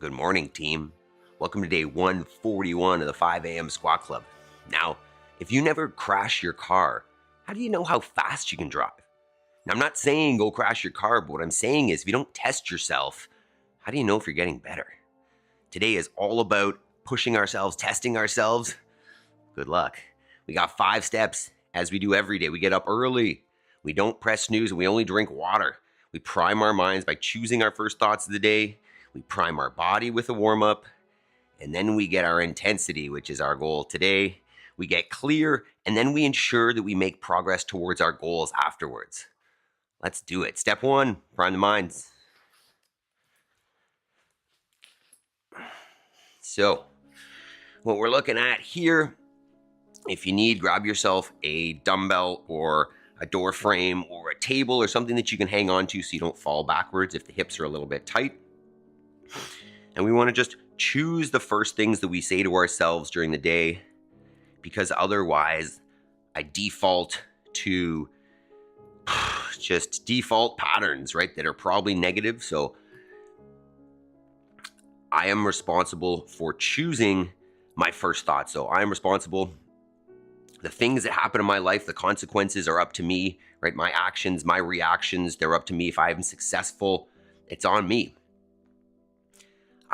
Good morning, team. Welcome to day 141 of the 5 a.m. Squat Club. Now, if you never crash your car, how do you know how fast you can drive? Now, I'm not saying go crash your car, but what I'm saying is if you don't test yourself, how do you know if you're getting better? Today is all about pushing ourselves, testing ourselves. Good luck. We got 5 steps as we do every day. We get up early. We don't press snooze and we only drink water. We prime our minds by choosing our first thoughts of the day. We prime our body with a warm-up. And then we get our intensity, which is our goal today. We get clear, and then we ensure that we make progress towards our goals afterwards. Let's do it. Step 1, prime the minds. So, what we're looking at here, if you need, grab yourself a dumbbell or a door frame or a table or something that you can hang on to so you don't fall backwards if the hips are a little bit tight. And we want to just choose the first things that we say to ourselves during the day, because otherwise I default to just default patterns, right, that are probably negative. So I am responsible for choosing my first thoughts. So I am responsible. The things that happen in my life, the consequences are up to me, right? My actions, my reactions, they're up to me. If I am successful, it's on me.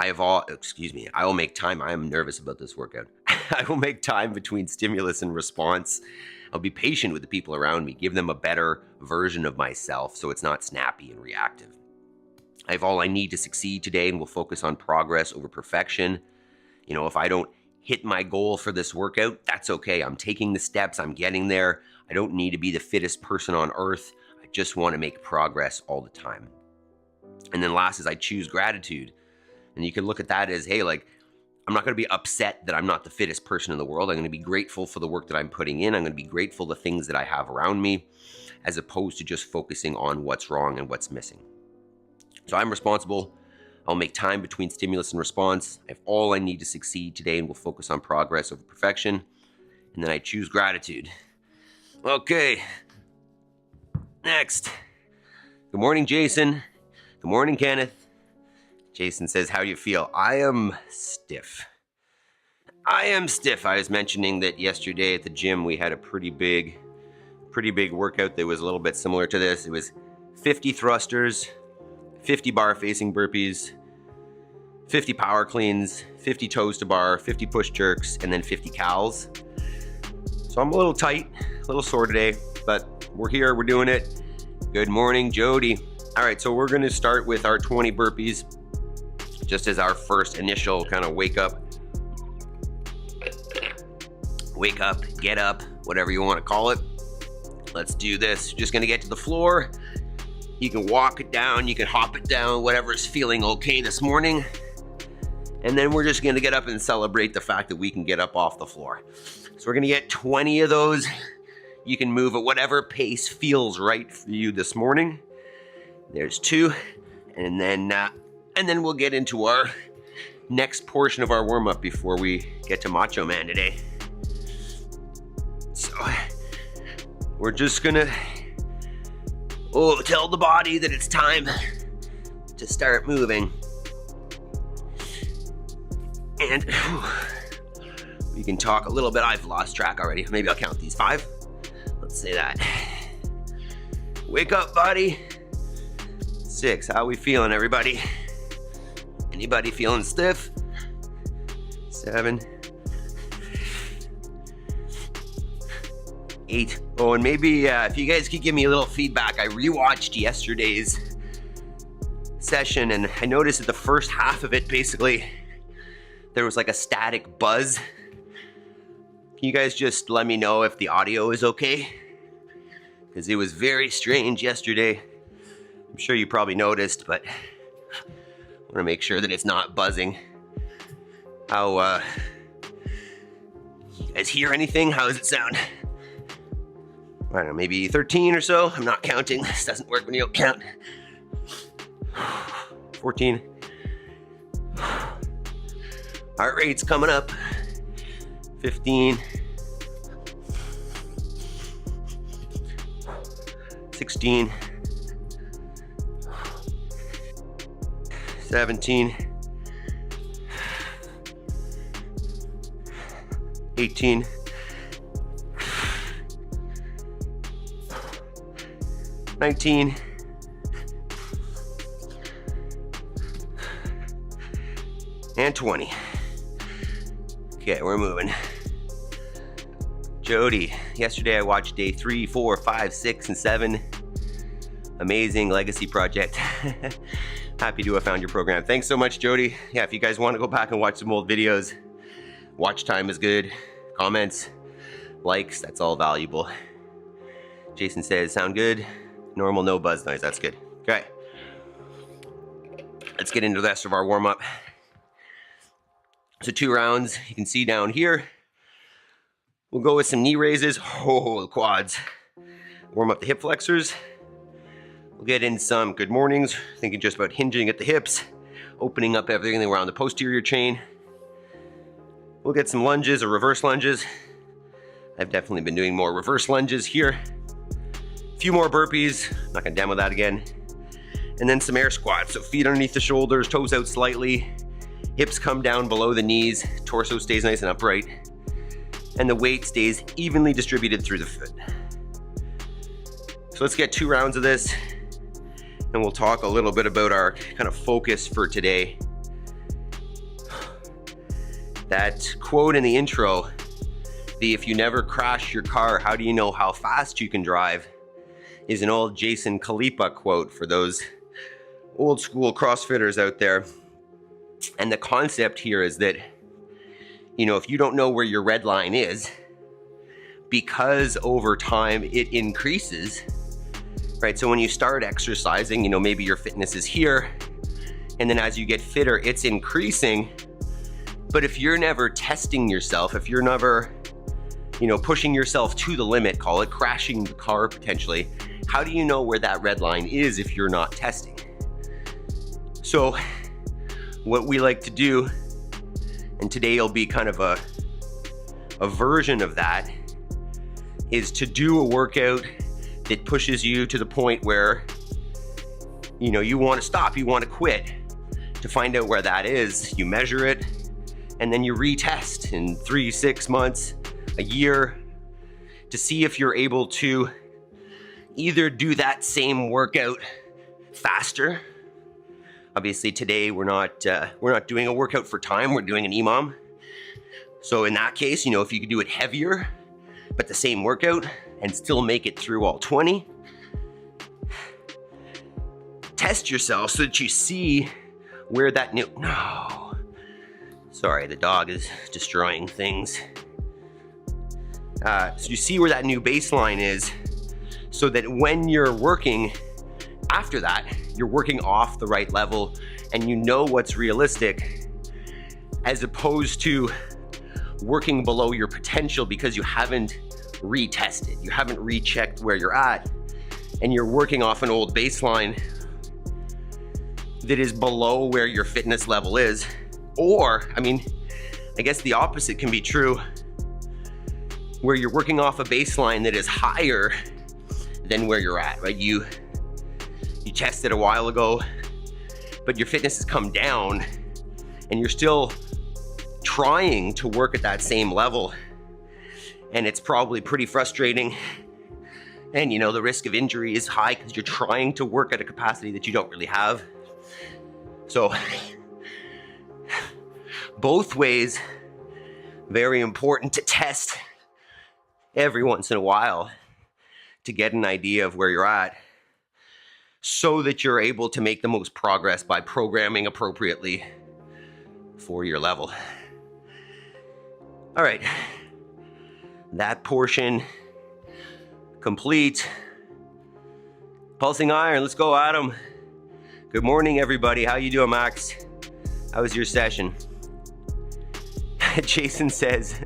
I will make time. I am nervous about this workout. I will make time between stimulus and response. I'll be patient with the people around me, give them a better version of myself so it's not snappy and reactive. I have all I need to succeed today and will focus on progress over perfection. You know, if I don't hit my goal for this workout, that's okay. I'm taking the steps. I'm getting there. I don't need to be the fittest person on earth. I just want to make progress all the time. And then last is I choose gratitude. And you can look at that as, hey, like, I'm not going to be upset that I'm not the fittest person in the world. I'm going to be grateful for the work that I'm putting in. I'm going to be grateful for the things that I have around me, as opposed to just focusing on what's wrong and what's missing. So I'm responsible. I'll make time between stimulus and response. I have all I need to succeed today and will focus on progress over perfection. And then I choose gratitude. Okay. Next. Good morning, Jason. Good morning, Kenneth. Jason says, how do you feel? I am stiff. I was mentioning that yesterday at the gym, we had a pretty big workout that was a little bit similar to this. It was 50 thrusters, 50 bar facing burpees, 50 power cleans, 50 toes to bar, 50 push jerks, and then 50 cals. So I'm a little tight, a little sore today, but we're here, we're doing it. Good morning, Jody. All right, so we're gonna start with our 20 burpees, just as our first initial kind of wake up, get up, whatever you want to call it. Let's do this. Just gonna get to the floor. You can walk it down, you can hop it down, whatever's feeling okay this morning. And then we're just gonna get up and celebrate the fact that we can get up off the floor. So we're gonna get 20 of those. You can move at whatever pace feels right for you this morning. There's 2, and then we'll get into our next portion of our warm-up before we get to Macho Man today. So we're just gonna tell the body that it's time to start moving. And we can talk a little bit. I've lost track already. Maybe I'll count these 5. Let's say that. Wake up, body. 6. How we feeling, everybody? Anybody feeling stiff? 7. 8. Oh, and maybe if you guys could give me a little feedback. I rewatched yesterday's session and I noticed that the first half of it, basically, there was like a static buzz. Can you guys just let me know if the audio is okay? Because it was very strange yesterday. I'm sure you probably noticed, but I want to make sure that it's not buzzing. How, you guys hear anything? How does it sound? I don't know, maybe 13 or so. I'm not counting. This doesn't work when you don't count. 14. Heart rate's coming up. 15. 16. 17, 18, 19, and 20. Okay, we're moving. Jody, yesterday I watched day 3, 4, 5, 6, and 7. Amazing legacy project. Happy to have found your program. Thanks so much, Jody. Yeah, if you guys want to go back and watch some old videos, watch time is good. Comments, likes, that's all valuable. Jason says, sound good. Normal, no buzz noise, that's good. Okay. Let's get into the rest of our warm-up. So 2 rounds, you can see down here. We'll go with some knee raises. Oh, the quads. Warm up the hip flexors. We'll get in some good mornings, thinking just about hinging at the hips, opening up everything around the posterior chain. We'll get some lunges or reverse lunges. I've definitely been doing more reverse lunges here. A few more burpees, not gonna demo that again. And then some air squats, so feet underneath the shoulders, toes out slightly, hips come down below the knees, torso stays nice and upright, and the weight stays evenly distributed through the foot. So let's get 2 rounds of this, and we'll talk a little bit about our kind of focus for today. That quote in the intro, the "if you never crash your car, how do you know how fast you can drive?" is an old Jason Khalipa quote for those old school CrossFitters out there. And the concept here is that, you know, if you don't know where your red line is, because over time it increases, right? So when you start exercising, you know, maybe your fitness is here, and then as you get fitter, it's increasing. But if you're never testing yourself, if you're never, you know, pushing yourself to the limit, call it crashing the car potentially, how do you know where that red line is if you're not testing? So what we like to do, and today will be kind of a version of that, is to do a workout that pushes you to the point where, you know, you want to stop, you want to quit. To find out where that is, you measure it, and then you retest in 3, 6 months, a year, to see if you're able to either do that same workout faster. Obviously today we're not doing a workout for time, we're doing an EMOM. So in that case, you know, if you could do it heavier, but the same workout and still make it through all 20, test yourself so that you see where that no. Sorry, the dog is destroying things. So you see where that new baseline is, so that when you're working after that, you're working off the right level and you know what's realistic, as opposed to working below your potential because you haven't retested, you haven't rechecked where you're at, and you're working off an old baseline that is below where your fitness level is. Or, I mean, I guess the opposite can be true, where you're working off a baseline that is higher than where you're at, right? You tested a while ago, but your fitness has come down and you're still trying to work at that same level. And it's probably pretty frustrating. And you know, the risk of injury is high because you're trying to work at a capacity that you don't really have. So both ways, very important to test every once in a while to get an idea of where you're at, so that you're able to make the most progress by programming appropriately for your level. All right, that portion complete. Pulsing iron, let's go, Adam. Good morning, everybody. How you doing, Max? How was your session? Jason says,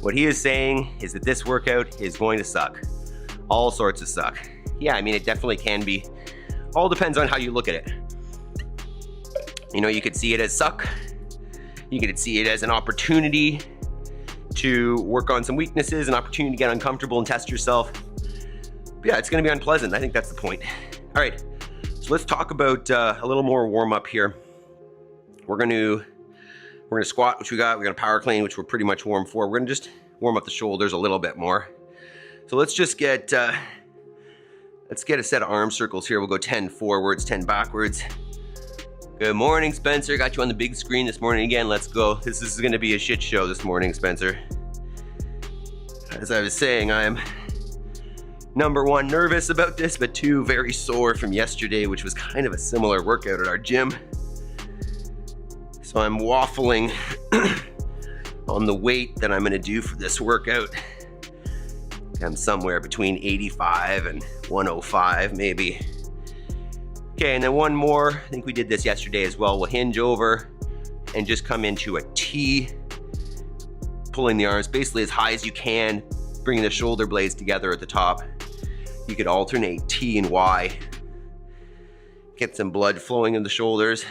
what he is saying is that this workout is going to suck. All sorts of suck. Yeah, I mean, it definitely can be. All depends on how you look at it. You know, you could see it as suck. You could see it as an opportunity to work on some weaknesses, an opportunity to get uncomfortable and test yourself. But yeah, it's gonna be unpleasant. I think that's the point. All right, so let's talk about a little more warm up here. We're gonna squat, which we got. We're gonna power clean, which we're pretty much warm for. We're gonna just warm up the shoulders a little bit more. So let's just get a set of arm circles here. We'll go 10 forwards, 10 backwards. Good morning, Spencer. Got you on the big screen this morning again. Let's go. This is going to be a shit show this morning, Spencer. As I was saying, I'm number one, nervous about this, but two, very sore from yesterday, which was kind of a similar workout at our gym. So I'm waffling on the weight that I'm going to do for this workout. I'm somewhere between 85 and 105 maybe. Okay, and then one more. I think we did this yesterday as well. We'll hinge over and just come into a T, pulling the arms basically as high as you can, bringing the shoulder blades together at the top. You could alternate T and Y. Get some blood flowing in the shoulders.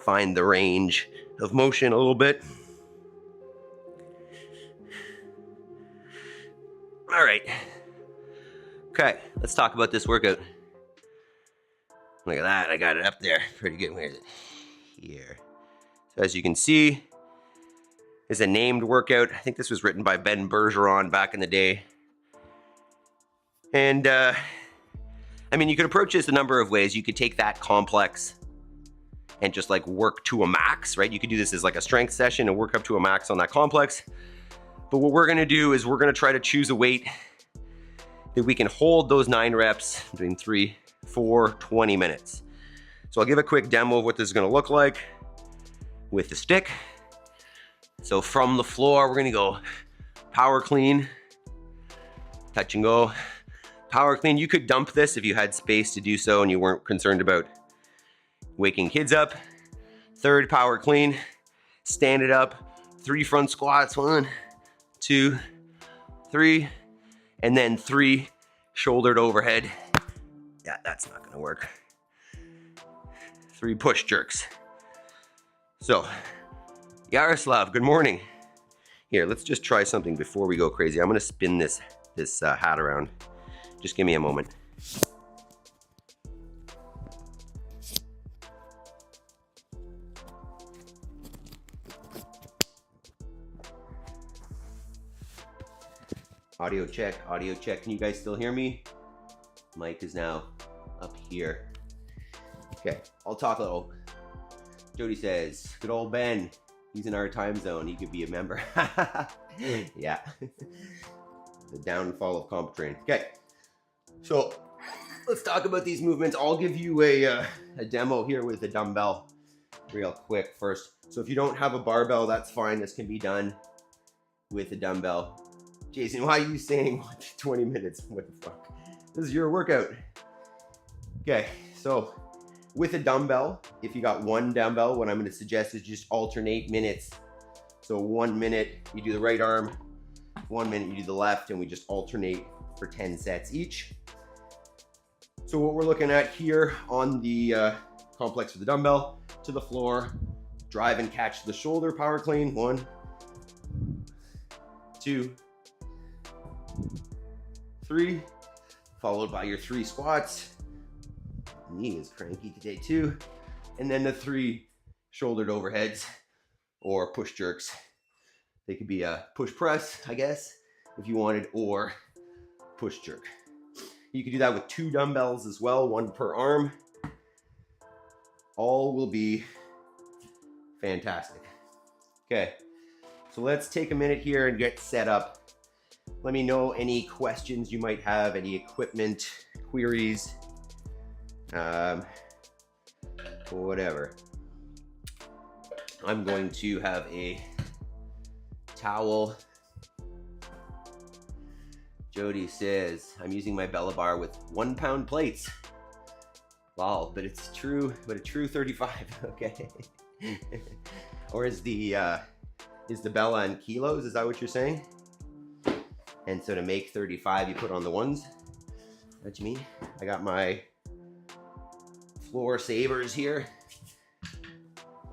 Find the range of motion a little bit. All right. Okay, let's talk about this workout. Look at that, I got it up there. Pretty good. Where is it? Here. So as you can see, it's a named workout. I think this was written by Ben Bergeron back in the day. And I mean, you could approach this a number of ways. You could take that complex and just like work to a max, right? You could do this as like a strength session and work up to a max on that complex. But what we're gonna do is we're gonna try to choose a weight that we can hold those 9 reps between 3, 4, 20 minutes. So I'll give a quick demo of what this is gonna look like with the stick. So from the floor, we're gonna go power clean, touch and go, power clean. You could dump this if you had space to do so and you weren't concerned about waking kids up. Third, power clean, stand it up, 3 front squats, 1, 2, 3, and then 3 shouldered overhead. Yeah, that's not gonna work. 3 push jerks. So, Yaroslav, good morning. Here, let's just try something before we go crazy. I'm gonna spin this hat around. Just give me a moment. Audio check, audio check. Can you guys still hear me? Mic is now up here. Okay, I'll talk a little. Jody says, good old Ben, he's in our time zone. He could be a member. Yeah. The downfall of comp train. Okay, so let's talk about these movements. I'll give you a demo here with a dumbbell real quick first. So if you don't have a barbell, that's fine. This can be done with a dumbbell. Jason, why are you saying 20 minutes? What the fuck? This is your workout. Okay, so with a dumbbell, if you got one dumbbell, what I'm gonna suggest is just alternate minutes. So 1 minute, you do the right arm, 1 minute, you do the left, and we just alternate for 10 sets each. So what we're looking at here on the complex with the dumbbell, to the floor, drive and catch the shoulder, power clean, 1, 2, 3, followed by your 3 squats. Knee is cranky today too. And then the 3 shouldered overheads or push jerks. They could be a push press, I guess, if you wanted, or push jerk. You could do that with 2 dumbbells as well, 1 per arm. All will be fantastic. Okay, so let's take a minute here and get set up. Let me know any questions you might have, any equipment queries, whatever. I'm going to have a towel. Jody says, I'm using my Bella bar with 1 pound plates. Wow, but it's true, but a true 35, okay. Or is the Bella in kilos, is that what you're saying? And so to make 35, you put on the ones. That's me. I got my floor savers here.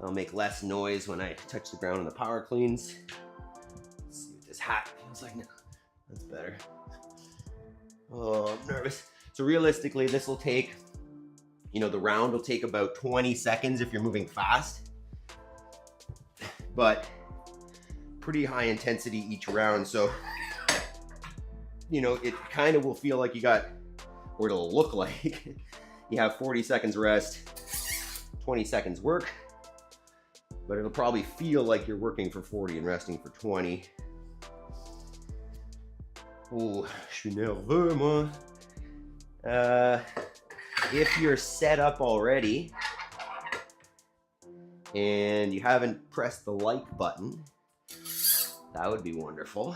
I'll make less noise when I touch the ground on the power cleans. Let's see what this hat feels like now. That's better. Oh, I'm nervous. So realistically, this will take, the round will take about 20 seconds if you're moving fast. But pretty high intensity each round. So, you know, it kind of will feel like you got, or it'll look like you have 40 seconds rest, 20 seconds work, but it'll probably feel like you're working for 40 and resting for 20. Oh, je suis nerveux, moi. If you're set up already and you haven't pressed the like button, that would be wonderful.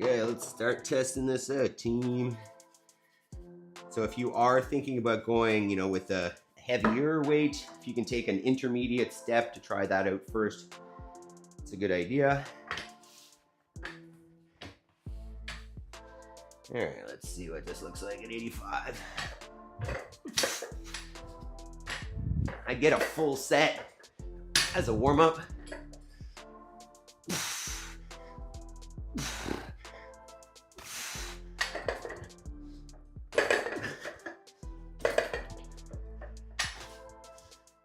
Okay, let's start testing this out, team. So if you are thinking about going, you know, with a heavier weight, if you can take an intermediate step to try that out first, it's a good idea. All right, let's see what this looks like at 85. I get a full set as a warm-up.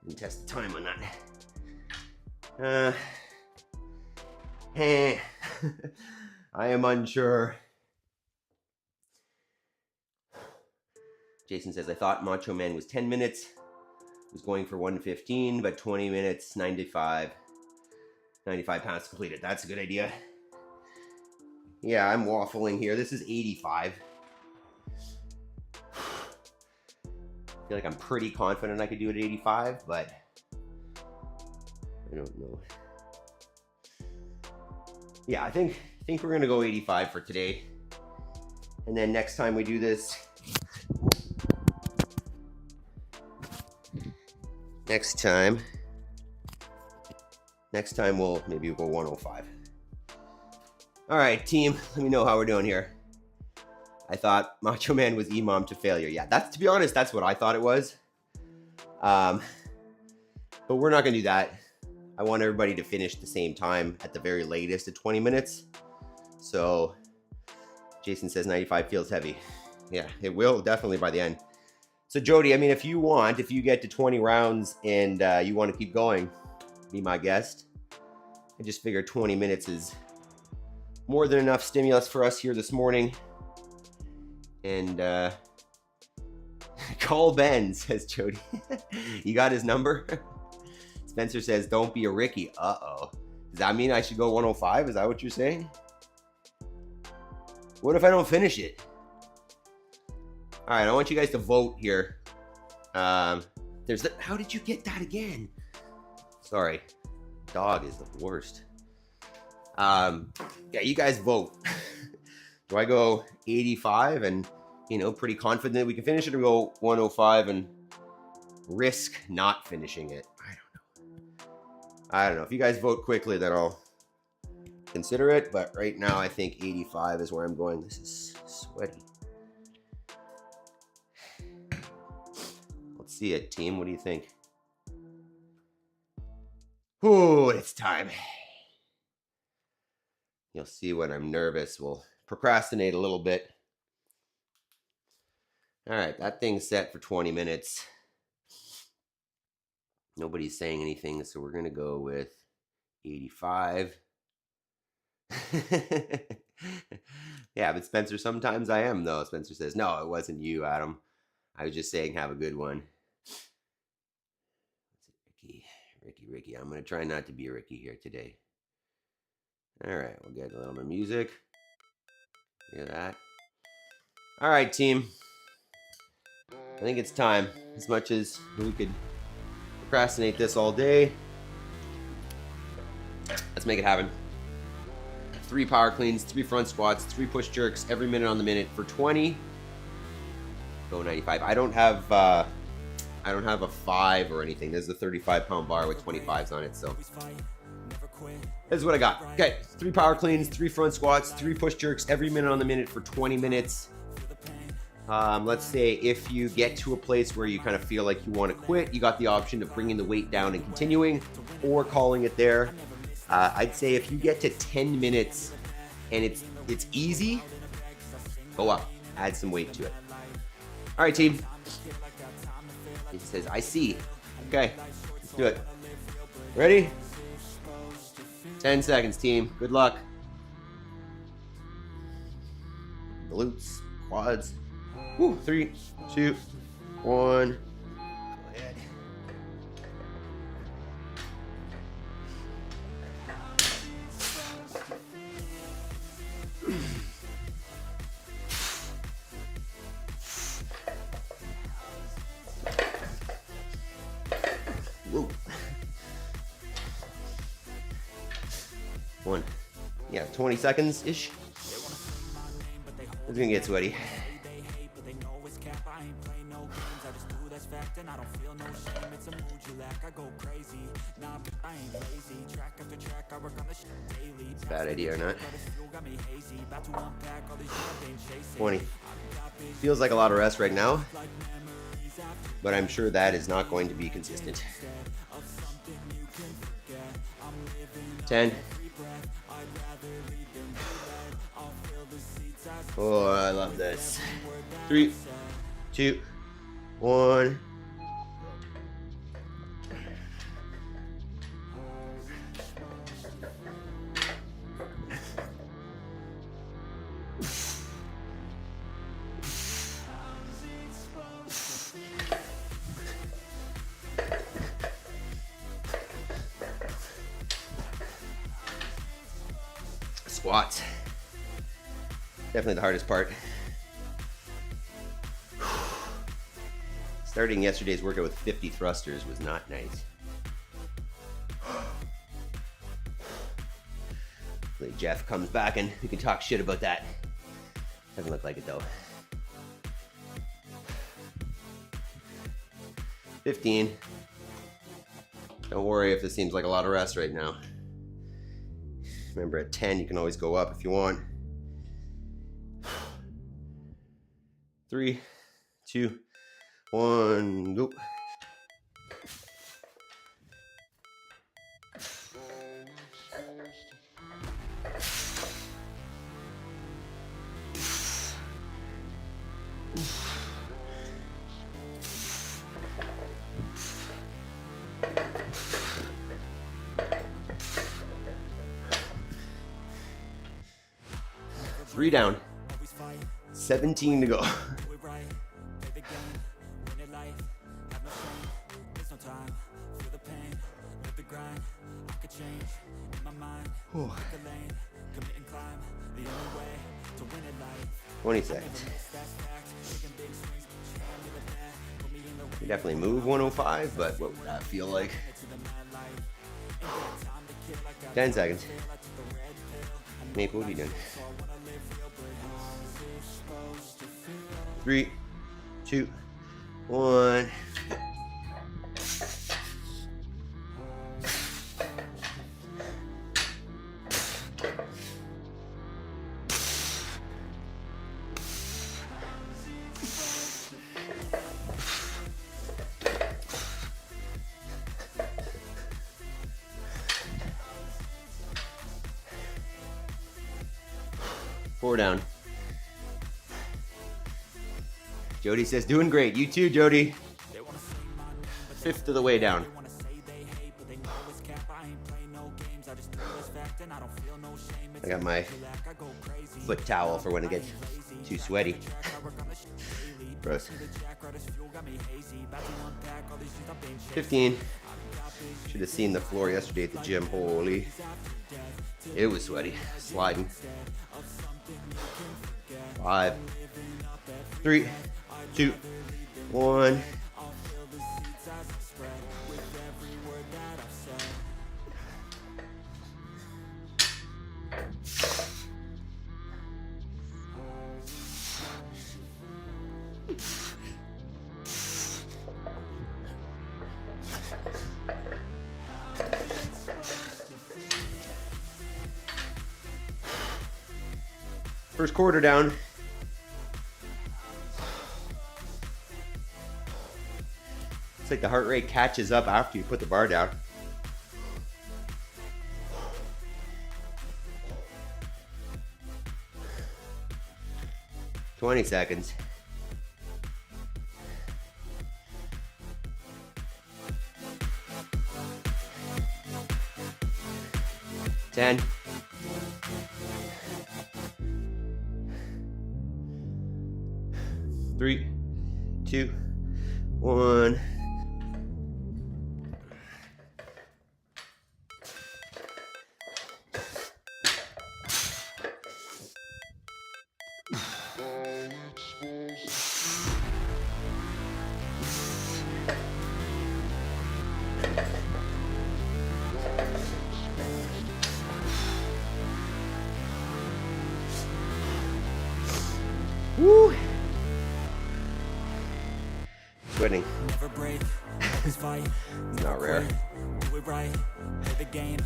And test the time on that. I am unsure. Jason says, I thought Macho Man was 10 minutes. Was going for 115, but 20 minutes, 95 pounds completed. That's a good idea. Yeah, I'm waffling here. This is 85. I feel like I'm pretty confident I could do it at 85, but I don't know. Yeah, I think we're gonna go 85 for today. And then next time we do this, next time we'll go 105. All right, team, let me know how we're doing here. I thought Macho Man was EMOM to failure. Yeah, to be honest, that's what I thought it was. But we're not gonna do that. I want everybody to finish the same time at the very latest at 20 minutes. So Jason says 95 feels heavy. Yeah, it will definitely by the end. So Jody, I mean, if you get to 20 rounds and you want to keep going, be my guest. I just figured 20 minutes is more than enough stimulus for us here this morning. And call Ben, says Jody. You got his number? Spencer says, don't be a Ricky. Uh-oh. Does that mean I should go 105? Is that what you're saying? What if I don't finish it? All right, I want you guys to vote here. How did you get that again? Sorry, dog is the worst. Yeah, you guys vote. Do I go 85 and, you know, pretty confident we can finish it, or go 105 and risk not finishing it? I don't know. If you guys vote quickly, then I'll consider it. But right now, I think 85 is where I'm going. This is sweaty. Let's see it, team. What do you think? Ooh, it's time. You'll see when I'm nervous. We'll procrastinate a little bit. All right, that thing's set for 20 minutes. Nobody's saying anything, so we're going to go with 85. Yeah, but Spencer, sometimes I am, though. Spencer says, no, it wasn't you, Adam. I was just saying have a good one. Ricky. I'm going to try not to be a Ricky here today. All right, we'll get a little more music. Hear that? All right, team. I think it's time. As much as we could procrastinate this all day, let's make it happen. 3 power cleans, 3 front squats, 3 push jerks every minute on the minute for 20. Go 95. I don't have a 5 or anything. There's a 35-pound bar with 25s on it, so this is what I got. Okay, 3 power cleans, 3 front squats, 3 push jerks every minute on the minute for 20 minutes. Let's say if you get to a place where you kind of feel like you want to quit, you got the option of bringing the weight down and continuing, or calling it there. I'd say if you get to 10 minutes and it's easy, go up, add some weight to it. All right, team. It says, I see. Okay, let's do it. Ready? 10 seconds, team. Good luck. Glutes, quads. Woo, 3, 2, 1. Go ahead. Whoa. 1. Yeah, 20 seconds-ish. It's gonna get sweaty. It's a bad idea or not. 20. Feels like a lot of rest right now, but I'm sure that is not going to be consistent. 10. Oh, I love this. 3, 2, 1. Squats. Definitely the hardest part. Starting yesterday's workout with 50 thrusters was not nice. Hopefully Jeff comes back and we can talk shit about that. Doesn't look like it though. 15. Don't worry if this seems like a lot of rest right now. Remember, at 10 you can always go up if you want. 3, 2, 1, go. Three down. 17 to go. Whew. 20 seconds. You definitely move 105, but what would that feel like? 10 seconds. Maple, what are you doing? 3, 2, 1. Four down. Jody says, doing great. You too, Jody. Fifth of the way down. I got my foot towel for when it gets too sweaty. Gross. 15. Should have seen the floor yesterday at the gym. Holy. It was sweaty. Sliding. 5, 3, 2, 1. First quarter down. It's like the heart rate catches up after you put the bar down. "20 seconds. 10. 3, 2, 1. Woo! Quitting. Never break, always fight. It's not rare. Do it right, play the game,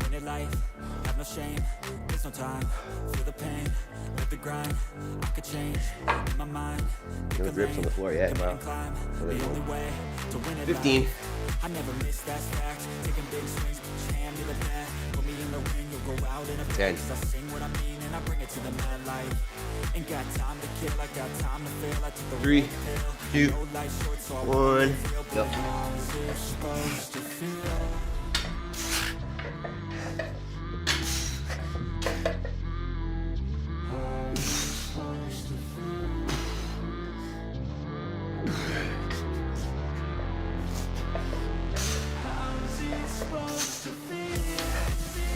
win it life. Have no shame, there's no time. Feel the pain, live the grind. I could change in my mind. No grips on the floor yet. Wow. The only way to win it. 15. I never miss that fact. Taking big swings, put your hand to the bat. Put me in the ring, you'll go out in a 10. I sing what I mean and I bring it to the mad light. Ain't got time to kill, I got time to feel. I took the 3, red pill. 2, No life short, so I 1. Go. how's it supposed to feel?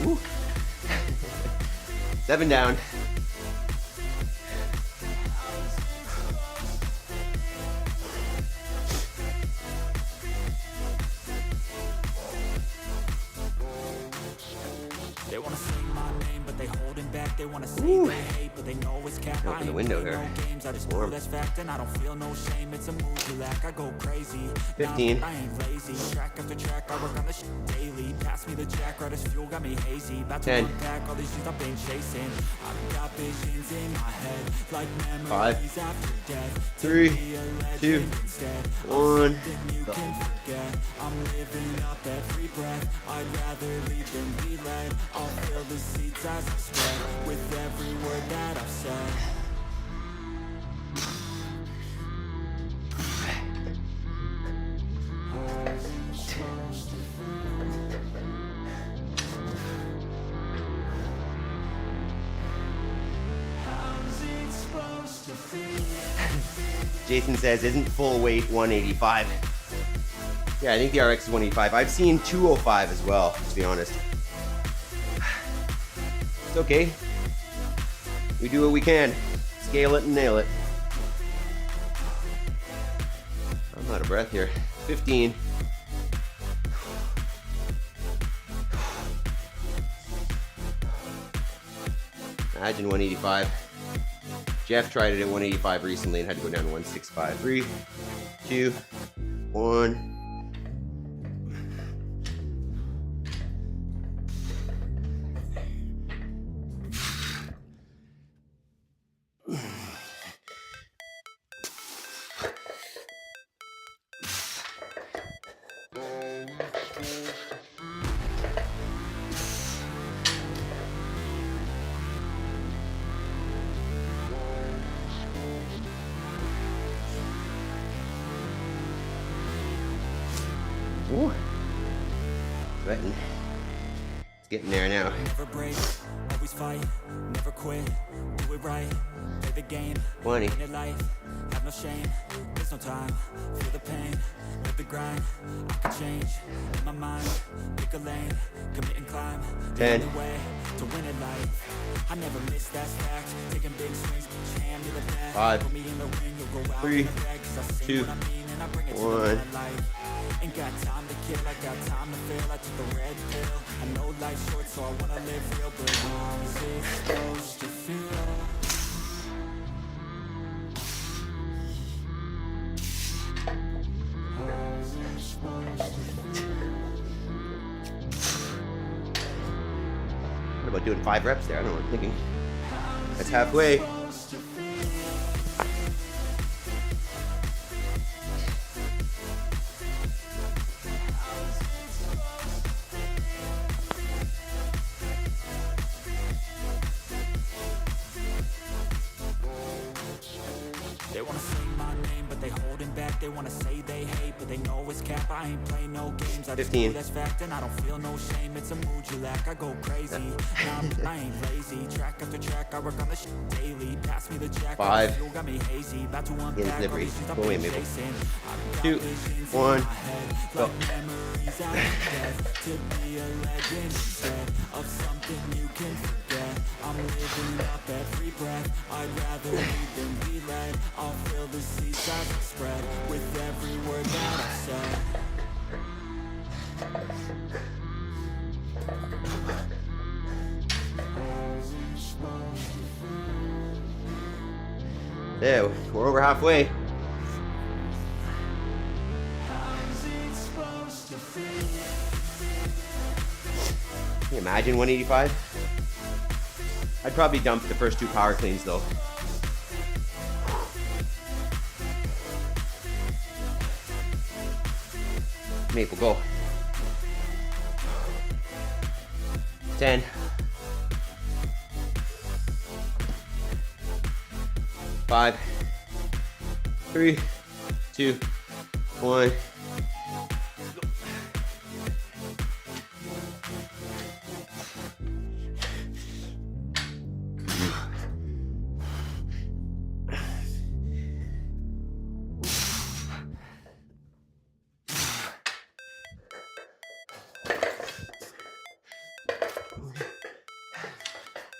Woo. 7 down. They wanna say my name, but they holding back. They wanna say they hate, but they know it's cap. Open the window here. No games, I just know that's fact, and I don't feel no shame. It's a move you lack. I go crazy. 15. Nah, I ain't lazy. Track after track, I work on this shit daily. Pass me the jack, right as fuel, got me hazy. About to 10. unpack all these things I've been chasing. I've got visions in my head, like 5, memories after death. 3, 2, 1. You can forget. I'm living up every breath. I'd rather lead than be led. I'll fill the seats as I spread with every word that I've said. How's it supposed to feel? Jason says, isn't full weight 185? Yeah, I think the RX is 185. I've seen 205 as well, to be honest. It's okay. We do what we can. Scale it and nail it. I'm out of breath here. 15. Imagine 185. Jeff tried it at 185 recently and had to go down to 165. 3, 2, 1. Ooh. Sweating. It's getting there now. Never break, always fight, never quit, do it right, play the game, 20. win it life, have no shame, there's no time, feel the pain, live the grind, I can change, in my mind, pick a lane, commit and climb, 10. the only way to win it life, I never miss that fact, taking big swings, put your hand to the bat, 5, put me in the ring, you'll go out 3, in the bag, 'cause I say 2, what I mean and I bring it to 1. the mad light. Ain't got time to kill, I got time to feel. I took the red pill. I know life's short, so I wanna live real. But how's it supposed to feel? How's it supposed to feel? What about doing 5 reps there? I don't know what I'm thinking. That's halfway. They wanna say my name, but they holding back. They wanna say they hate, but they know it's cap. I ain't play no games, I just 15. do that's fact. And I don't feel no shame, it's a mood you lack. I go crazy, nah, I ain't lazy. Track after track, I work on the shit daily. Pass me the jack, 5. fuel got me hazy. About to unpack all Delivery. these things I've Go away, been Maple. chasing. I've got 2, visions in 1, my head, go. like memories out of death. To be a legend instead of something you can forget. I'm living up every breath. I'd rather lead than be led. I'll fill the seats as I spread with every word that I said. There, we're over halfway. Can you imagine 185? I'd probably dump the first 2 power cleans though. Maple, go. 10. 5, 3, 2, 1.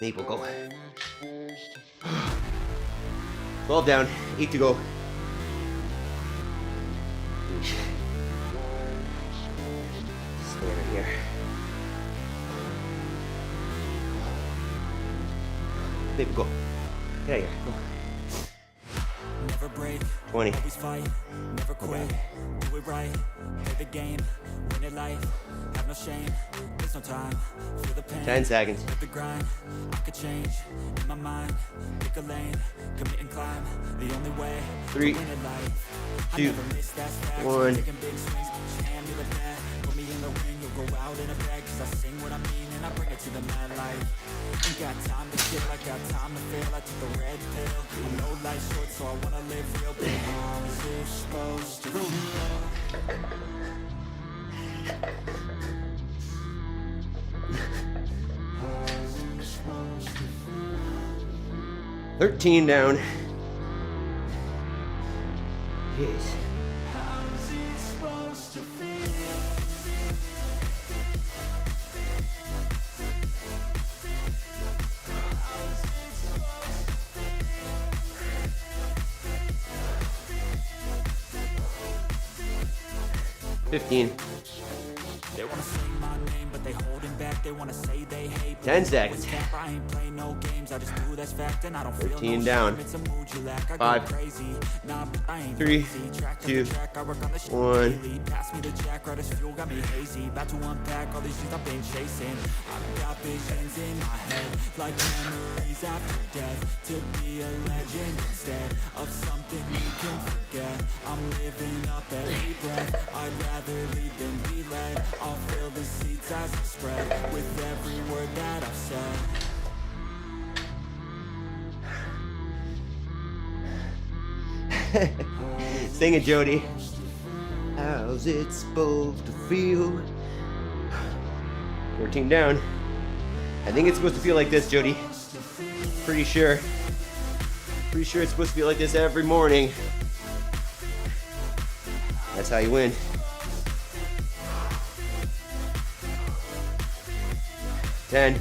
Maple, go. 12 down, 8 to go. Stay right here. Maple, go. Get out of here. Go. Never break, 20. always fight, never quit, do it right, play the game, win it life, have no shame, there's no time, feel the pain, 10 seconds. live the grind, I could change, in my mind, pick a lane, commit and climb, the only way, 3, to win it life, I 2, never miss that fact, 1. taking big swings, hand me the bat, put me in the ring, you'll go out in a bag, cause I sing what I mean, and I bring it to the mad light, ain't got time to chill, I got time to fail, I took the red pill, I know life's short, so I wanna live real big. How's it supposed to feel? 13 down. Jeez. How's it supposed to feel? 15. They wanna sing my name, but they holding back. They wanna say they hate. 10 seconds. I ain't play no games. I just do that's fact, and I don't feel 13 no down. shame. It's a mood you lack. I 5, go crazy. Nah, I ain't 3, crazy. Track after 2, track, I work on the shit 1. daily. Pass me the jack, right as fuel got me hazy. About to unpack all these things I've been chasing. I've got visions in my head, like memories after death. To be a legend instead of something you can forget. I'm living up every breath. I'd rather lead than be led. I'll fill the seats as I spread with every word that I've said. Sing it, Jody. How's it supposed to feel? 14 down. I think it's supposed to feel like this, Jody. Pretty sure. Pretty sure it's supposed to feel like this every morning. That's how you win. 10.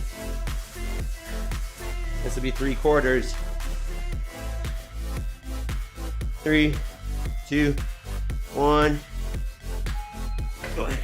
This will be 3/4. 3, 2, 1. Go ahead.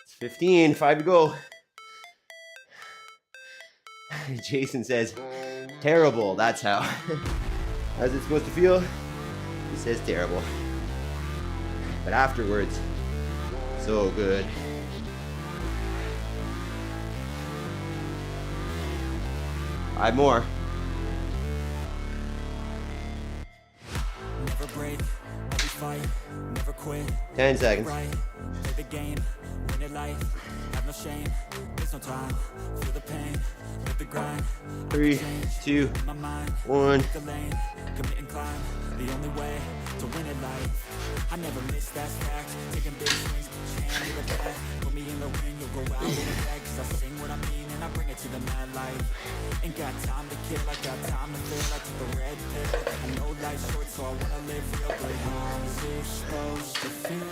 It's 15, 5 to go. Jason says, terrible, that's how. How's it supposed to feel? He says terrible. But afterwards, so good. Five more. break, always fight, never quit. 10 seconds. Right, play the game, win it life, have no shame, there's no time, feel the pain, live the grind. 3, 2, 1. The lane, commit and climb, the only way to win at life. I never miss, that's fact. Taking big swings, hand to the bat. Put me in the ring, you'll go out in a bag. Cause I sing what I mean and I bring it to the mad light. Ain't got time to kill, I got time to feel. I took the red pill, I know life's short, so I wanna live real. But how's it supposed to feel?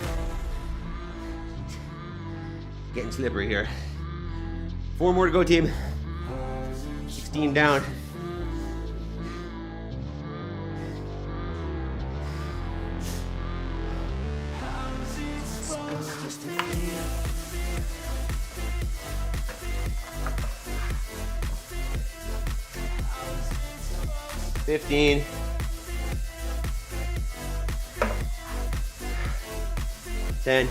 Getting slippery here. 4 more to go, team. 16 down. $15. 10.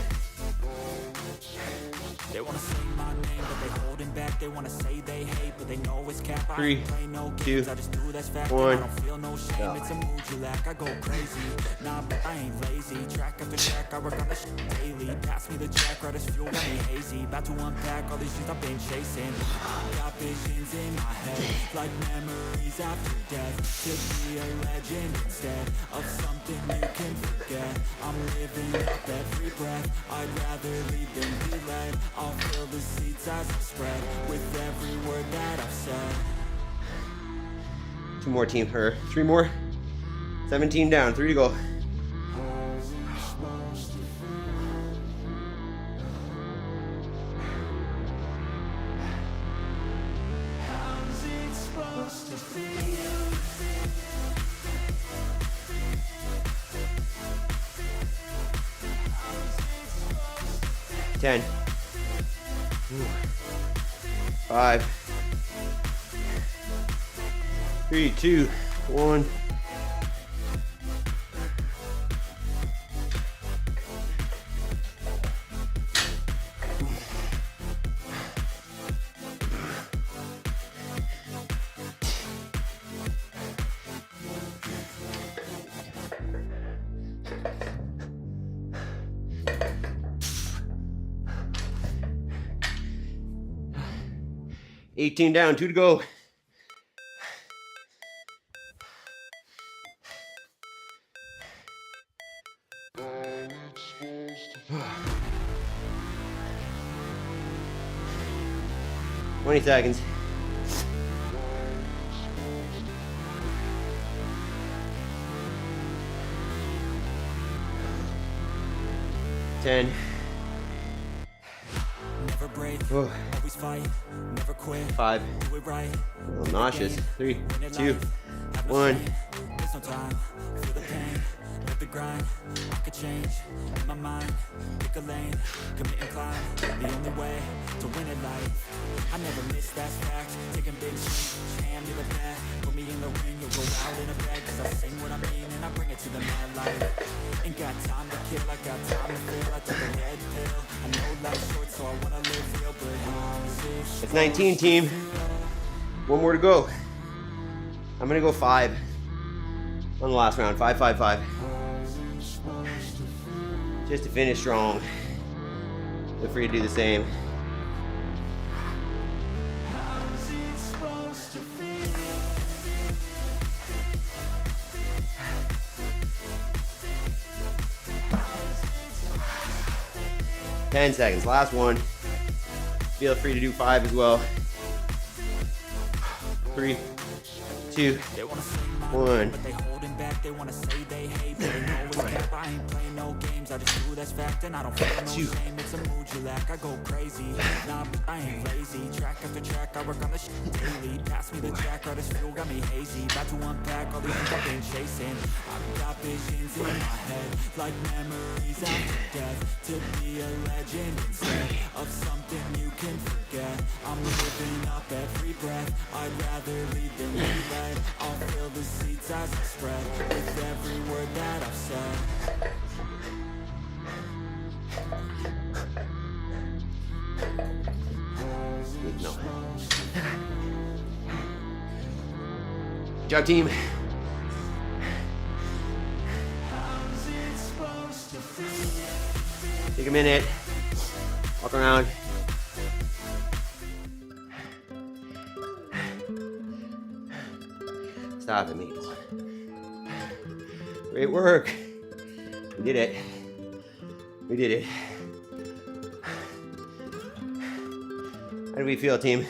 They wanna say my name, but they holding back. They wanna say they hate, but they know it's cap. I 3, ain't play no 2, games. I just do that's fact. 1. I don't feel no shame. It's a mood you lack. I go crazy. Nah, but I ain't lazy. Track after track, I work on this shit daily. Pass me the jack, right as fuel, got me hazy. About to unpack all these things I've been chasing. Got visions in my head, like memories after death. To be a legend instead of something you can forget. I'm living up every breath. I'd rather lead than be led. I'll fill the seats as I spread with every word that I've said. 2 more, team. Or 3 more. 17 down. 3 to go. How's it supposed to feel? 10. 5. 3, 2, 1. $18 down, 2 to go. $20 seconds. 10. Never break, Oh. always fight, never quit. 5. Do it right. A little nauseous. 3, Win it 2, life, have no 1. shame, there's no time, feel the pain, live the grind. I could change in my mind, pick a lane, commit and climb. The only way to win at life. I never miss, that's fact. Taking big swings, hand to the bat. Put me in the ring, you'll go out in a bag. Cause I sing what I mean and I bring it to the mad light. Ain't got time to kill, I got time to feel. I took a red pill, I know life's short, so I wanna live real. But how's it? It's 19, team. 1 more to go. I'm gonna go 5 on the last round. 5, 5, 5. Just to finish strong. Feel free to do the same. How's it supposed to feel? 10 seconds. Last one. Feel free to do 5 as well. 3, 2, They wanna say my 1. name, but they holding back. They wanna say they hate, but they know it's cap. I ain't playing no games. I just do that's fact, and I don't feel no shame. It's a mood you lack. I go crazy. Nah, but I ain't lazy. Track after track, I work on the shit daily. Pass me the jack, right as fuel, got me hazy. About to unpack all these things I've been chasing. I've got visions in my head, like memories after death. To be a legend instead of something you can forget. I'm living up every breath. I'd rather lead than be led. I'll fill the seats as I spread with every word that I've said. No. Good job, team. a minute. Walk around. Stop it, Maple. Great work. We did it. We did it. How do we feel, team?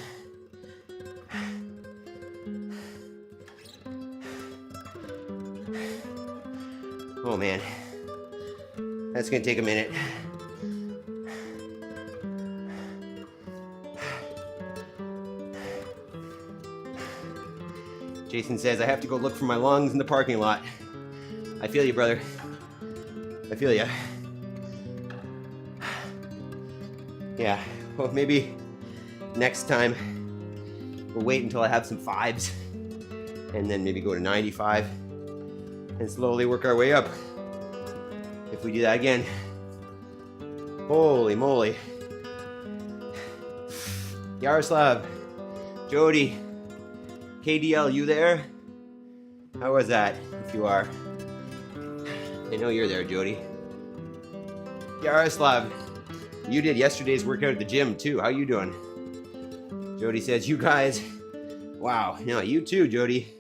Oh man, that's gonna take a minute. Jason says, I have to go look for my lungs in the parking lot. I feel you, brother. I feel you. Yeah, well, maybe next time we'll wait until I have some 5s and then maybe go to 95 and slowly work our way up. If we do that again, holy moly. Yaroslav, Jody, KDL, you there? How was that, if you are? I know you're there, Jody. Yaroslav, you did yesterday's workout at the gym too. How you doing? Jody says, you guys, wow. No, you too, Jody.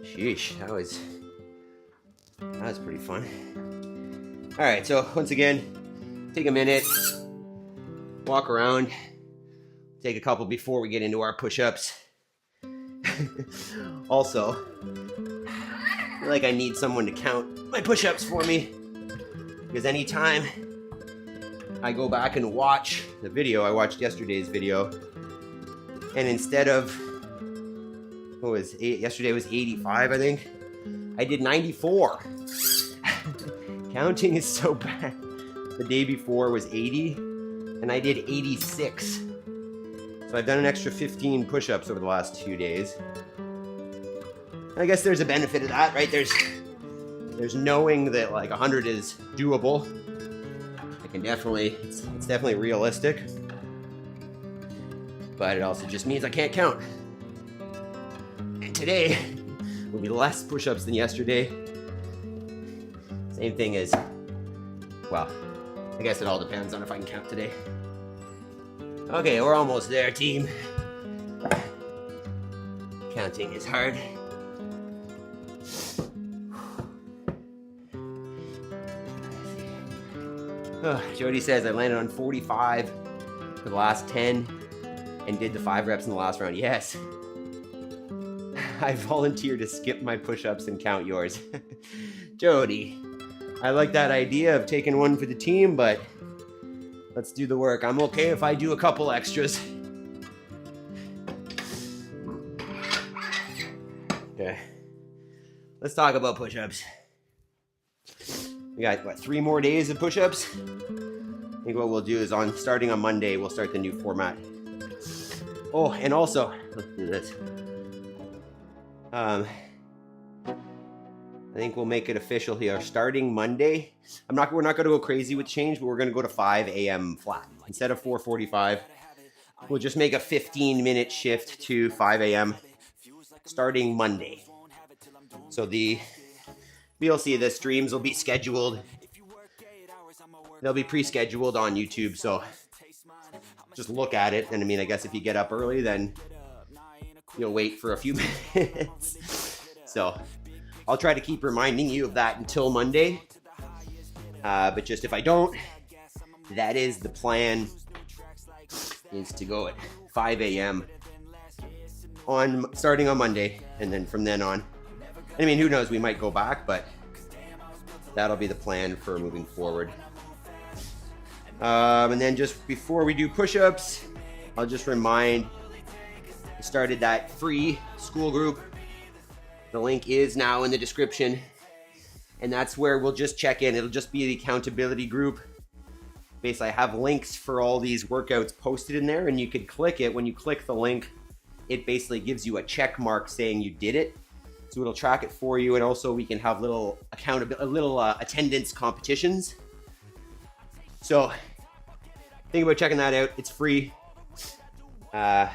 Sheesh, that was pretty fun. All right, so once again, take a minute, walk around, take a couple before we get into our push-ups. Also, I feel like I need someone to count my push-ups for me, because anytime I go back and watch the video, I watched yesterday's video, and instead of yesterday was 85, I think. I did 94. Counting is so bad. The day before was 80, and I did 86. So I've done an extra 15 push-ups over the last 2 days. I guess there's a benefit of that, right? There's knowing that like 100 is doable. I can it's definitely realistic. But it also just means I can't count. Today will be less push-ups than yesterday. Same thing as, well, I guess it all depends on if I can count today. Okay, we're almost there, team. Counting is hard. Oh, Jody says I landed on 45 for the last 10 and did the 5 reps in the last round. Yes. I volunteer to skip my push-ups and count yours. Jody, I like that idea of taking one for the team, but let's do the work. I'm okay if I do a couple extras. Okay. Let's talk about push-ups. We got, 3 more days of push-ups? I think what we'll do is starting on Monday, we'll start the new format. Oh, and also, let's do this. I think we'll make it official here. Starting Monday, we're not going to go crazy with change, but we're going to go to 5 a.m. flat. Instead of 4:45, we'll just make a 15-minute shift to 5 a.m. starting Monday. So you'll see the streams will be scheduled. They'll be pre-scheduled on YouTube, so just look at it. And I mean, I guess if you get up early, then you'll wait for a few minutes. So I'll try to keep reminding you of that until Monday. But just if I don't, that is the plan, is to go at 5 a.m. starting on Monday, and then from then on. I mean, who knows, we might go back, but that'll be the plan for moving forward. And then just before we do push-ups, I'll just remind, I started that free school group. The link is now in the description, and that's where we'll just check in. It'll just be the accountability group. Basically, I have links for all these workouts posted in there, and you could click it. When you click the link, it basically gives you a check mark saying you did it. So it'll track it for you, and also we can have little attendance competitions. So think about checking that out. It's free. Yeah.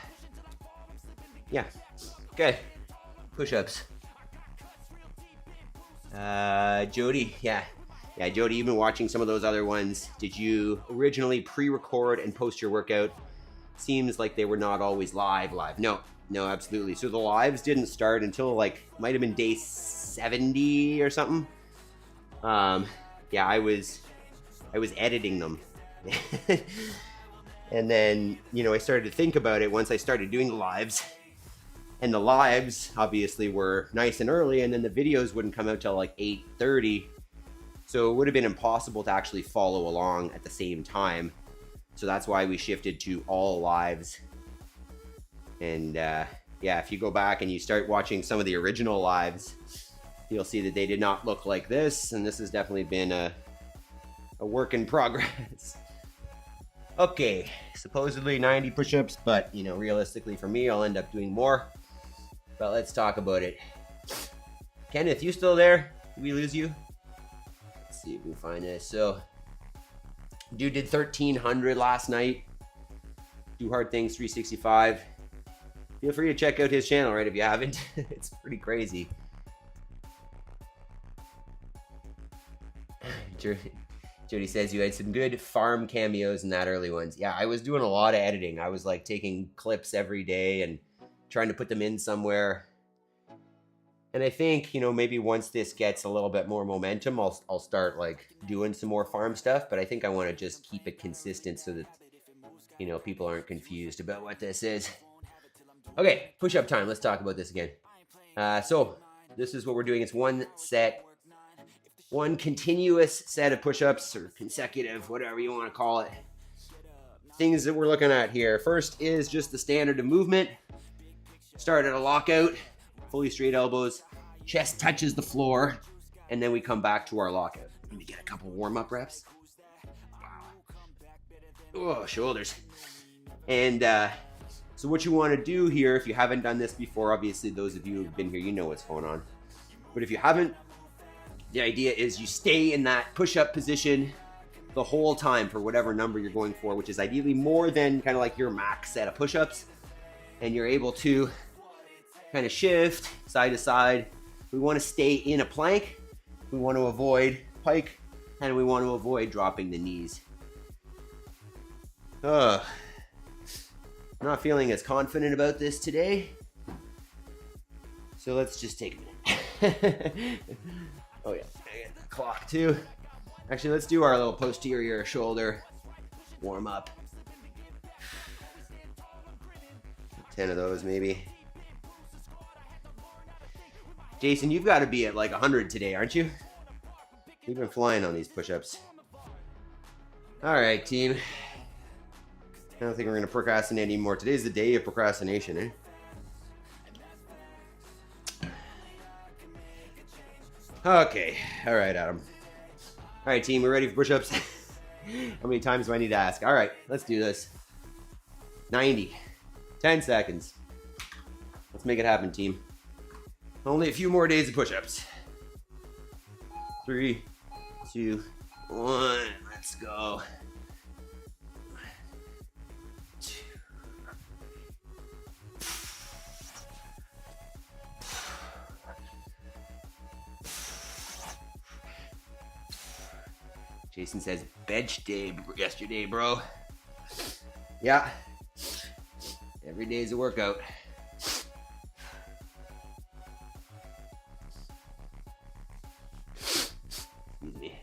Okay. Push-ups. Jody, yeah, Jody, you've been watching some of those other ones. Did you originally pre-record and post your workout? Seems like they were not always live. No, absolutely. So the lives didn't start until like might have been day 70 or something. Yeah, I was editing them. And then, you know, I started to think about it once I started doing the lives. And the lives obviously were nice and early, and then the videos wouldn't come out till like 8:30. So it would have been impossible to actually follow along at the same time. So that's why we shifted to all lives. And yeah, if you go back and you start watching some of the original lives, you'll see that they did not look like this. And this has definitely been a work in progress. Okay, supposedly 90 push-ups, but you know, realistically for me, I'll end up doing more. But let's talk about it. Kenneth, you still there? Did we lose you? Let's see if we can find this. So, dude did 1,300 last night. Do Hard Things 365. Feel free to check out his channel, right, if you haven't. It's pretty crazy. Jody says you had some good farm cameos in that early ones. Yeah, I was doing a lot of editing. I was like taking clips every day and trying to put them in somewhere. And I think, you know, maybe once this gets a little bit more momentum, I'll start like doing some more farm stuff. But I think I want to just keep it consistent so that, you know, people aren't confused about what this is. Okay, push-up time. Let's talk about this again. So this is what we're doing. It's one continuous set of push-ups, or consecutive, whatever you want to call it. Things that we're looking at here. First is just the standard of movement. Start at a lockout, fully straight elbows, chest touches the floor, and then we come back to our lockout. Let me get a couple warm-up reps. Wow. Oh, shoulders. And so what you want to do here, if you haven't done this before, obviously those of you who've been here, you know what's going on. But if you haven't, the idea is you stay in that push-up position the whole time for whatever number you're going for, which is ideally more than kind of like your max set of push-ups. And you're able to kind of shift side to side. We want to stay in a plank. We want to avoid pike, and we want to avoid dropping the knees. I'm not feeling as confident about this today. So let's just take a minute. Oh yeah, I got the clock too. Actually, let's do our little posterior shoulder warm up. 10 of those maybe. Jason, you've got to be at like 100 today, aren't you? You've been flying on these push-ups. All right, team. I don't think we're going to procrastinate anymore. Today's the day of procrastination, eh? Okay. All right, Adam. All right, team. We're ready for push-ups. How many times do I need to ask? All right. Let's do this. 90. 10 seconds. Let's make it happen, team. Only a few more days of push-ups. 3, 2, 1. Let's go. 2. Jason says, bench day yesterday, bro. Yeah. Every day's a workout. Excuse me.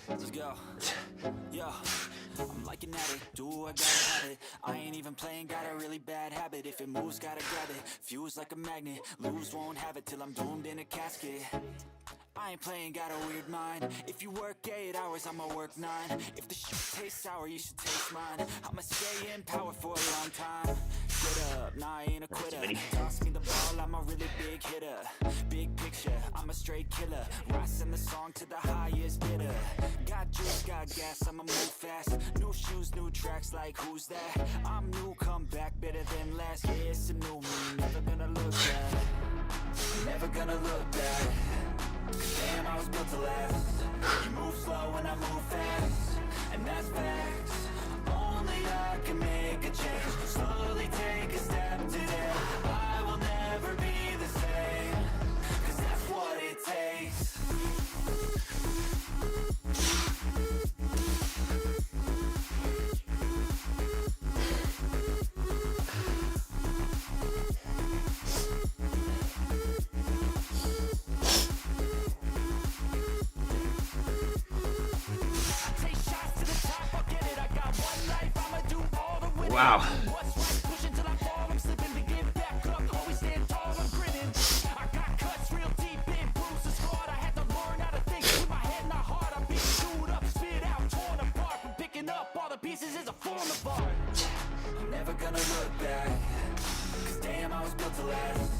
Let's go. Yo, I'm like an addict, do I gotta have it. I ain't even playing, got a really bad habit. If it moves, gotta grab it. Fuse like a magnet, lose, won't have it till I'm doomed in a casket. I ain't playing, got a weird mind. If you work 8 hours, I'ma work 9. If the shit tastes sour, you should taste mine. I'ma stay in power for a long time. Get up, nah, I ain't a quitter. Toss me the ball, I'm a really big hitter. Big picture, I'm a straight killer. Rising the song to the highest bidder. Got juice, got gas, I'ma move fast. New shoes, shoes, new tracks like who's that? I'm new, come back better than last. Yeah, it's a new me, never gonna look back. Never gonna look back. Damn, I was built to last. You move slow and I move fast, and that's facts. Only I can make a change. Slowly take a step today. I will never be the same, 'cause that's what it takes. Wow. Never gonna look back, 'cause damn, I was built to last.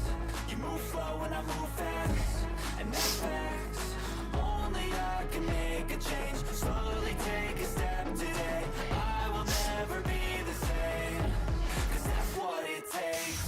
You move slow and I move fast, and that's facts. Only I can make a change. Slowly take a step today. I will never be the same, 'cause that's what it takes.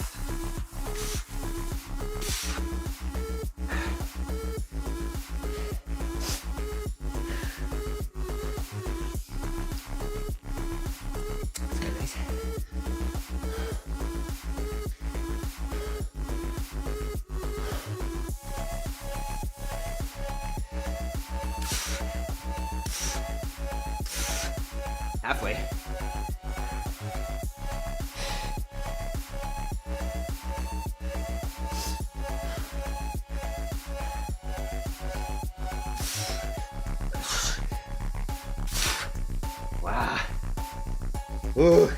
Halfway. Wow. Ooh.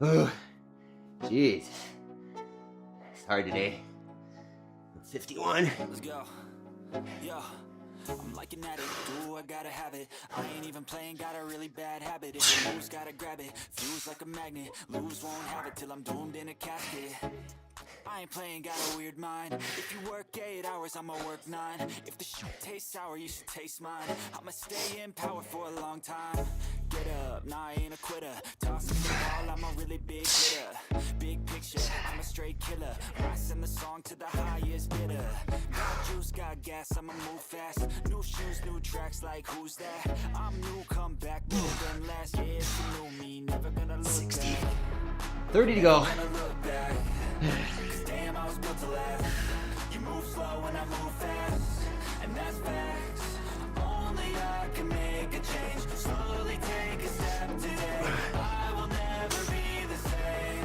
Oh, jeez. It's hard today. 51. Let's go. Yo, I'm liking at it. Do I gotta have it? I ain't even playing, got a really bad habit. If it moves, gotta grab it. Fuse like a magnet. Lose, won't have it till I'm doomed in a casket. I ain't playing, got a weird mind. If you work 8 hours, I'ma work 9. If the shit tastes sour, you should taste mine. I'ma stay in power for a long time. Get up, nah, I ain't a quitter. Tossing the ball, I'm a really big hitter. Big picture, I'm a straight killer. Rising the song to the highest bidder. Got juice, got gas, I'ma move fast. New shoes, new tracks, like who's that? I'm new, come back, more than last. Yeah, it's a new me, never gonna look 60. back. 30 to go. Never gonna look back. 'Cause damn, I was built to last. You move slow and I move fast, and that's facts. Only I can make a change. Slowly take a step today. I will never be the same,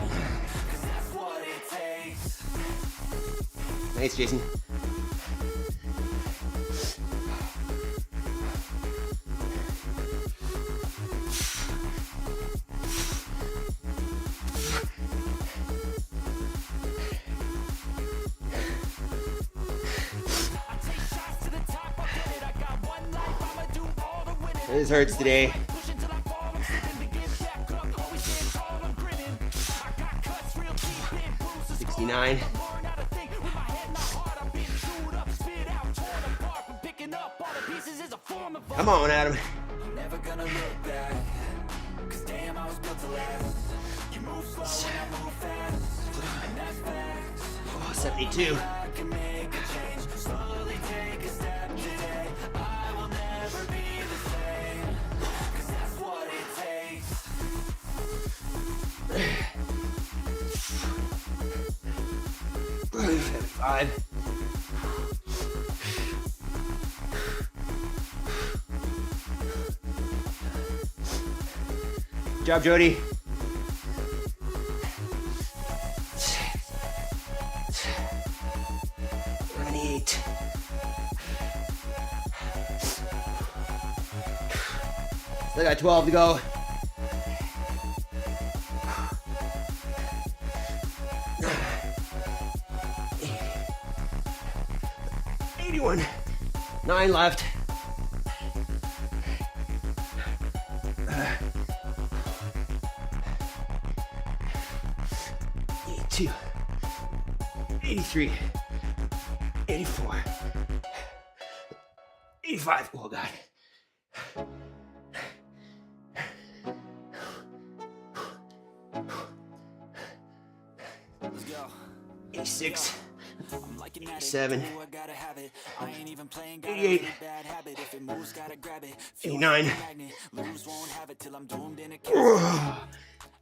'cause that's what it takes. Thanks, Jason. This hurts today. 69. Come on, Adam. Never gonna look back, 'cause damn, I was built to last. You move slow and I move fast, and that's facts. Oh, 72. I can make a change. Slowly take a step today. I will never be the same, 'cause that's what it takes. 75. Good job, Jody. Still got 12 to go. $81. 9 left. 83, 84, 85. Oh God. Let's go. 86, I'm liking that 87, Ooh, I gotta have it. I ain't even playing, got a 88, really bad habit. If it moves, gotta grab it. Feel 89. like a magnet. Lose, won't have it till I'm doomed in a casket.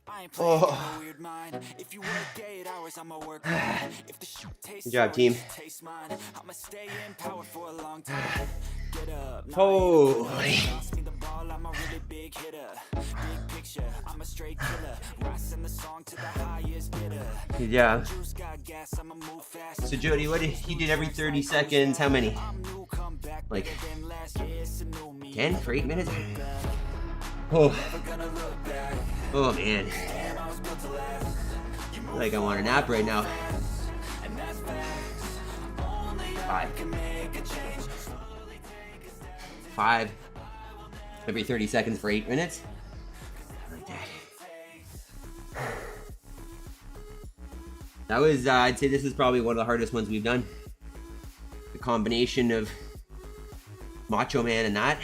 I ain't playing, got no weird mind. If you work 8 hours, I'ma work 9. If the shoot tastes Good job, sour, team. just taste mine. I'ma stay in power for a long time. Get up, Holy. toss me the ball, I'm a really big hitter. Big picture, I'm a straight killer. Rising the song to the highest bidder. Good job. Juice got gas, I'ma move fast. So Jody, what did he did every 30 seconds? How many? Like 10 for 8 minutes? Oh. Oh man. Like I want a nap right now. 5 every 30 seconds for 8 minutes. Like that. That was, I'd say this is probably one of the hardest ones we've done. The combination of Macho Man and that.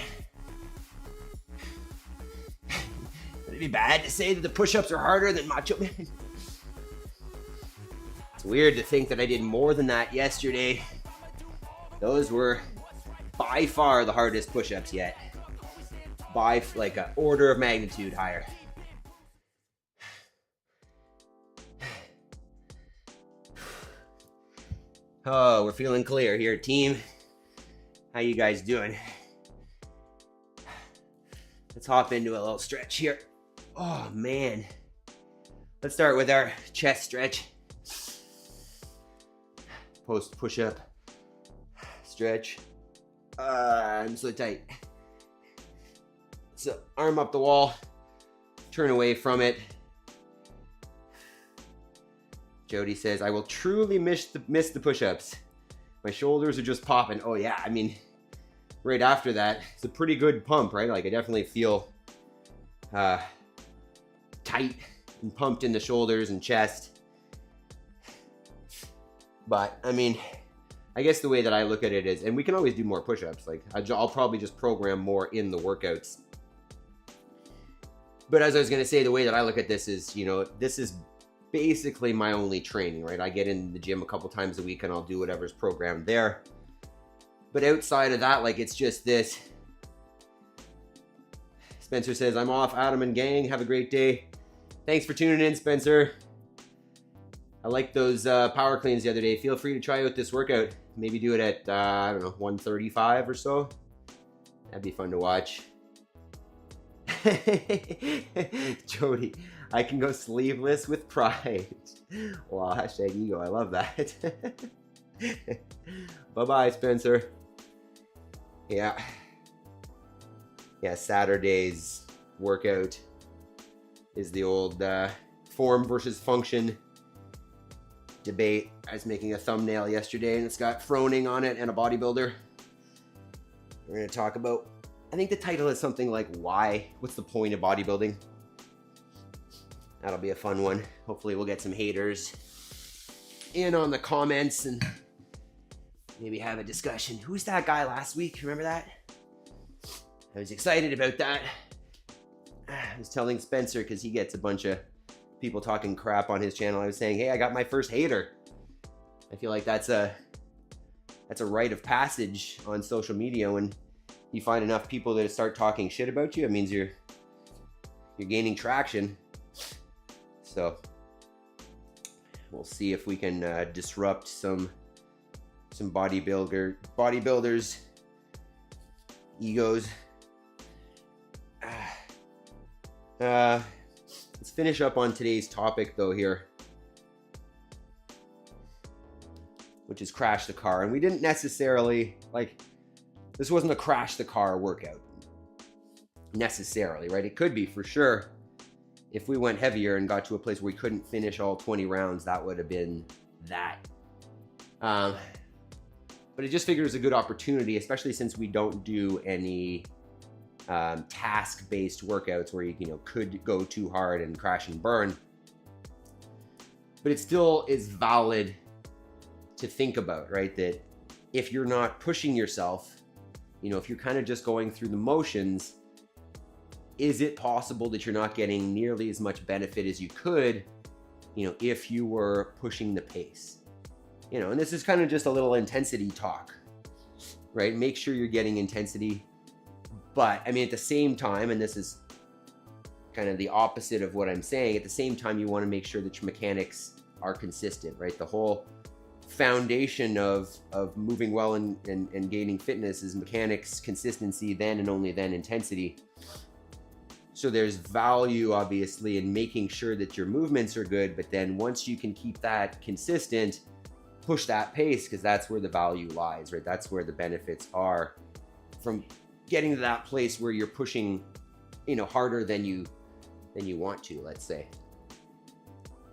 Would it be bad to say that the push-ups are harder than Macho Man? It's weird to think that I did more than that yesterday. Those were by far the hardest push-ups yet. By like an order of magnitude higher. Oh, we're feeling clear here, team. How you guys doing? Let's hop into a little stretch here. Oh man. Let's start with our chest stretch. Post push-up. Stretch. I'm so tight. So arm up the wall. Turn away from it. Jody says, I will truly miss the push-ups. My shoulders are just popping. Oh yeah, I mean, right after that, it's a pretty good pump, right? Like I definitely feel tight and pumped in the shoulders and chest. But I mean, I guess the way that I look at it is, and we can always do more push-ups. Like I'll probably just program more in the workouts. But as I was gonna say, the way that I look at this is, you know, this is basically my only training, right? I get in the gym a couple times a week and I'll do whatever's programmed there. But outside of that, like it's just this. Spencer says, I'm off, Adam and gang, have a great day. Thanks for tuning in, Spencer. I like those power cleans the other day. Feel free to try out this workout. Maybe do it at, I don't know, 135 or so. That'd be fun to watch. Jody, I can go sleeveless with pride. Wow, hashtag ego. I love that. Bye-bye, Spencer. Yeah. Yeah, Saturday's workout is the old form versus function debate. I was making a thumbnail yesterday and it's got Froning on it and a bodybuilder. We're going to talk about, I think the title is something like why? What's the point of bodybuilding? That'll be a fun one. Hopefully we'll get some haters in on the comments and maybe have a discussion. Who's that guy last week? Remember that? I was excited about that. I was telling Spencer, because he gets a bunch of people talking crap on his channel. I was saying, hey, I got my first hater. I feel like that's a rite of passage on social media. When you find enough people that start talking shit about you, it means you're gaining traction. So we'll see if we can disrupt some bodybuilders' egos. Let's finish up on today's topic though here, which is crash the car. And we didn't necessarily, like, this wasn't a crash the car workout necessarily, right? It could be for sure. If we went heavier and got to a place where we couldn't finish all 20 rounds, that would have been that. But I just figured it was a good opportunity, especially since we don't do any task-based workouts where you could go too hard and crash and burn. But it still is valid to think about, right? That if you're not pushing yourself, if you're kind of just going through the motions, is it possible that you're not getting nearly as much benefit as you could, if you were pushing the pace? And this is kind of just a little intensity talk, right? Make sure you're getting intensity. But I mean, at the same time, and this is kind of the opposite of what I'm saying, at the same time, you want to make sure that your mechanics are consistent, right? The whole foundation of moving well and gaining fitness is mechanics, consistency, then and only then intensity. So there's value, obviously, in making sure that your movements are good, but then once you can keep that consistent, push that pace, because that's where the value lies, right? That's where the benefits are from getting to that place where you're pushing, harder than you want to, let's say.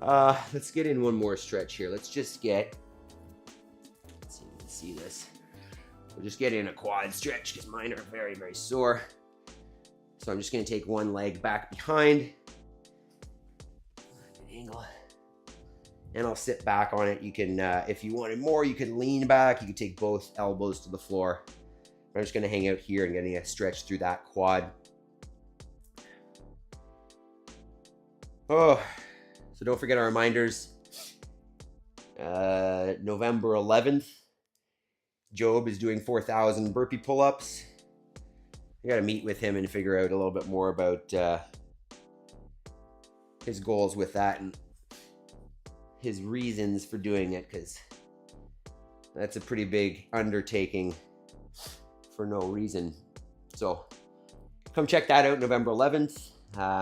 Let's get in one more stretch here. Let's see if you can see this. We'll just get in a quad stretch because mine are very, very sore. So I'm just going to take one leg back behind. Angle. And I'll sit back on it. You can, if you wanted more, you could lean back. You could take both elbows to the floor. I'm just going to hang out here and getting a stretch through that quad. Oh, so don't forget our reminders. November 11th, Job is doing 4,000 burpee pull-ups. I got to meet with him and figure out a little bit more about his goals with that and his reasons for doing it, because that's a pretty big undertaking for no reason. So come check that out November 11th.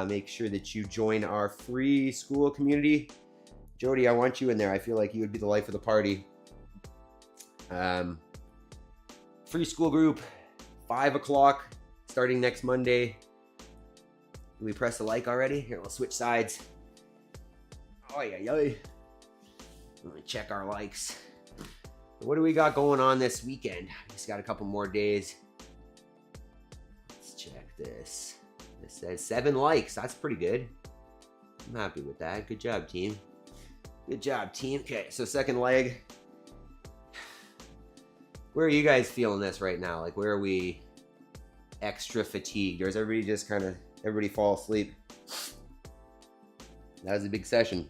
Make sure that you join our free school community. Jody, I want you in there. I feel like you would be the life of the party. Free school group, 5 o'clock, starting next Monday. Did we press a like already? Here, we'll switch sides. Oh, yeah. Let me check our likes. What do we got going on this weekend? Just got a couple more days. Let's check this. This says 7 likes. That's pretty good. I'm happy with that. Good job, team. Good job, team. Okay, so second leg. Where are you guys feeling this right now? Like, where are we extra fatigued? Or is everybody just everybody fall asleep? That was a big session.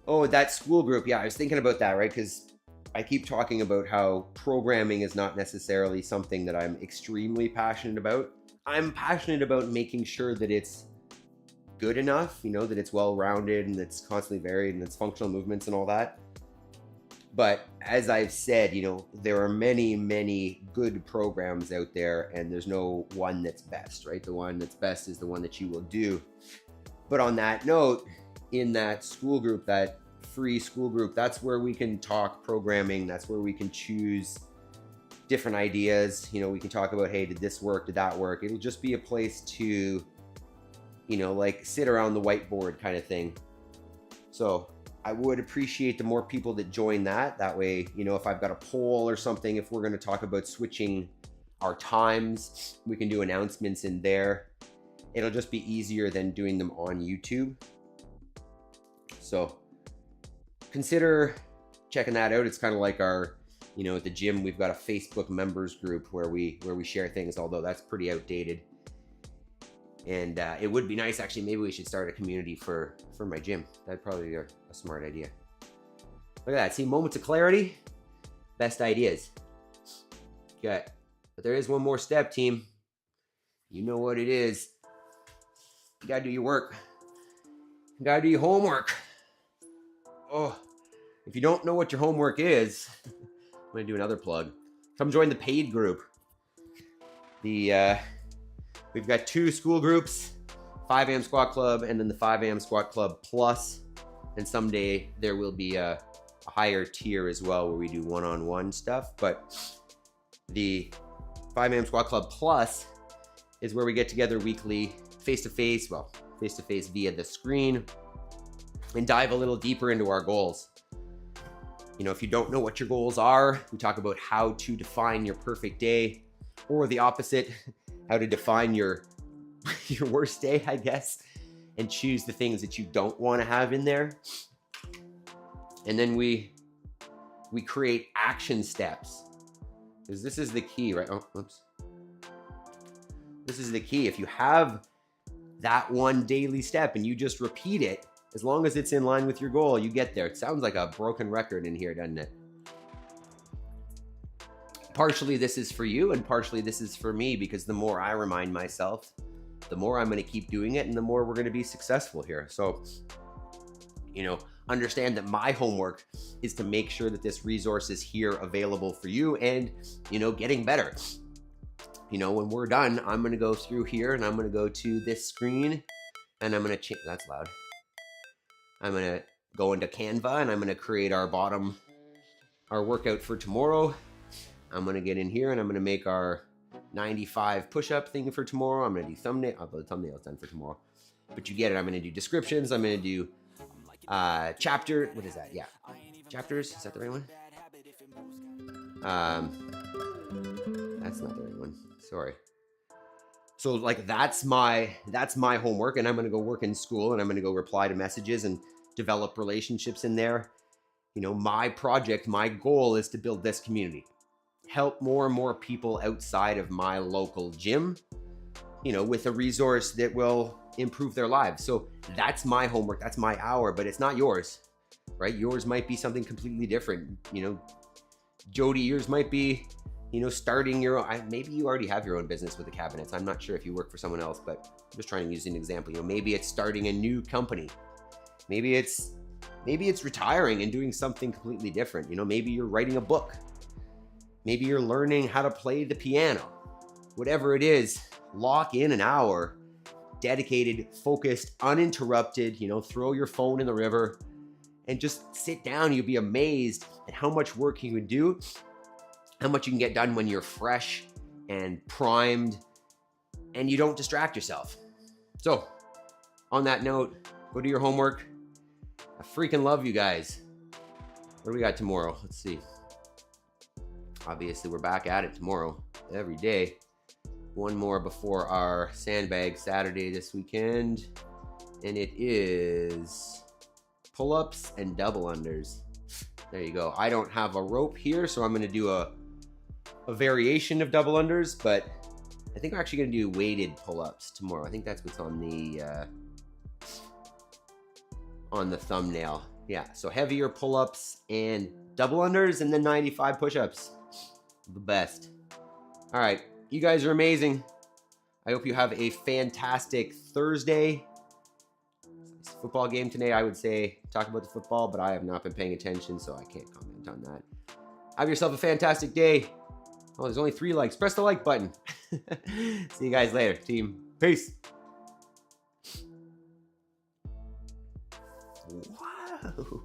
Oh, that school group. Yeah, I was thinking about that, right? Because I keep talking about how programming is not necessarily something that I'm extremely passionate about. I'm passionate about making sure that it's good enough, that it's well-rounded and it's constantly varied and it's functional movements and all that. But as I've said, there are many, many good programs out there, and there's no one that's best, right? The one that's best is the one that you will do. But on that note, in that school group, that free school group, that's where we can talk programming. That's where we can choose different ideas. We can talk about, hey, did this work? Did that work? It'll just be a place to, like sit around the whiteboard kind of thing. So I would appreciate the more people that join that. That way, if I've got a poll or something, if we're going to talk about switching our times, we can do announcements in there. It'll just be easier than doing them on YouTube. So consider checking that out. It's kind of like our, at the gym, we've got a Facebook members group where we share things, although that's pretty outdated. And it would be nice, actually, maybe we should start a community for my gym. That'd probably be a smart idea. Look at that. See, moments of clarity, best ideas. Okay. But there is one more step, team. You know what it is. You gotta do your work. You gotta do your homework. Oh, if you don't know what your homework is, I'm gonna do another plug. Come join the paid group. We've got 2 school groups, 5 AM Squat Club, and then the 5 AM Squat Club Plus. And someday there will be a higher tier as well where we do one-on-one stuff. But the 5 AM Squat Club Plus is where we get together weekly, face-to-face via the screen, and dive a little deeper into our goals. If you don't know what your goals are, we talk about how to define your perfect day, or the opposite, how to define your worst day, I guess, and choose the things that you don't want to have in there. And then we create action steps, because this is the key, right? Oh, oops. This is the key. If you have that one daily step and you just repeat it, as long as it's in line with your goal, you get there. It sounds like a broken record in here, doesn't it? Partially this is for you, and partially this is for me, because the more I remind myself, the more I'm going to keep doing it, and the more we're going to be successful here. So, understand that my homework is to make sure that this resource is here available for you and, getting better. When we're done, I'm going to go through here and I'm going to go to this screen and I'm going to change. That's loud. I'm going to go into Canva and I'm going to create our workout for tomorrow. I'm going to get in here and I'm going to make our 95 push-up thing for tomorrow. I'm going to do thumbnail. I'll put the thumbnails done for tomorrow. But you get it. I'm going to do descriptions. I'm going to do chapter. What is that? Yeah. Chapters. Is that the right one? That's not the right one. Sorry. So that's my homework, and I'm going to go work in school and I'm going to go reply to messages and develop relationships in there. My project, my goal is to build this community. Help more and more people outside of my local gym, with a resource that will improve their lives. So that's my homework. That's my hour, but it's not yours, right? Yours might be something completely different. Jody, yours might be, starting your own. Maybe you already have your own business with the cabinets. I'm not sure if you work for someone else, but I'm just trying to use an example. Maybe it's starting a new company. Maybe it's retiring and doing something completely different. Maybe you're writing a book. Maybe you're learning how to play the piano. Whatever it is, lock in an hour, dedicated, focused, uninterrupted, throw your phone in the river and just sit down. You'll be amazed at how much work you can do, how much you can get done when you're fresh and primed and you don't distract yourself. So on that note, go do your homework. I freaking love you guys. What do we got tomorrow? Let's see. Obviously, we're back at it tomorrow, every day. One more before our sandbag Saturday this weekend. And it is pull-ups and double unders. There you go. I don't have a rope here, so I'm going to do a variation of double unders, but I think we're actually going to do weighted pull-ups tomorrow. I think that's what's on the thumbnail. Yeah, so heavier pull-ups and double unders and then 95 push-ups. The best. All right, you guys are amazing. I hope you have a fantastic Thursday. It's a football game today. I would say talk about the football, but I have not been paying attention, so I can't comment on that. Have yourself a fantastic day. Oh, there's only 3 likes. Press the like button. See you guys later, team. Peace. Wow.